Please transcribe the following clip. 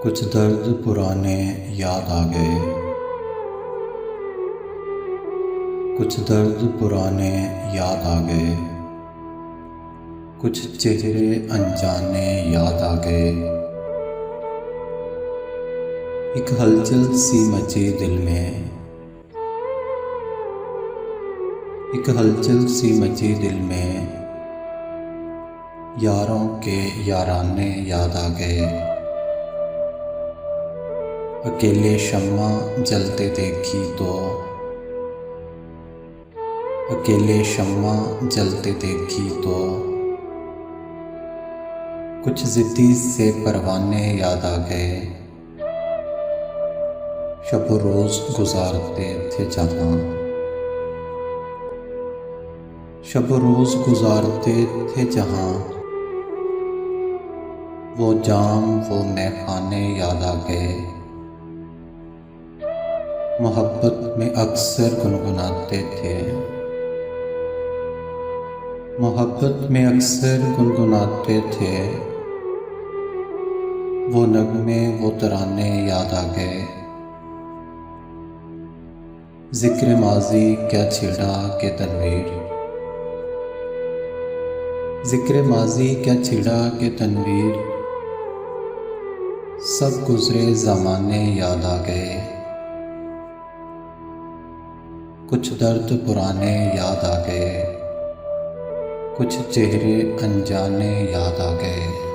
कुछ दर्द पुराने याद आ गए। कुछ दर्द पुराने याद आ गए। कुछ चेहरे अनजाने याद आ गए। एक हलचल सी मची दिल में। एक हलचल सी मची दिल में। यारों के याराने याद आ गए। अकेले शम्मा जलते देखी तो। अकेले शम्मा जलते देखी तो। कुछ ज़िद्दी से परवाने याद आ गए। शब रोज़ गुजारते थे जहाँ। शब रोज़ गुजारते थे जहाँ। वो जाम वो मैखाने याद आ गए। मोहब्बत में अक्सर गुनगुनाते थे। मोहब्बत में अक्सर गुनगुनाते थे। वो नगमे वो तराने याद आ गए। ज़िक्र माज़ी क्या छिड़ा के तनवीर। ज़िक्र माज़ी क्या छिड़ा के तनवीर। सब गुज़रे ज़माने याद आ गए। कुछ दर्द पुराने याद आ गए। कुछ चेहरे अनजाने याद आ गए।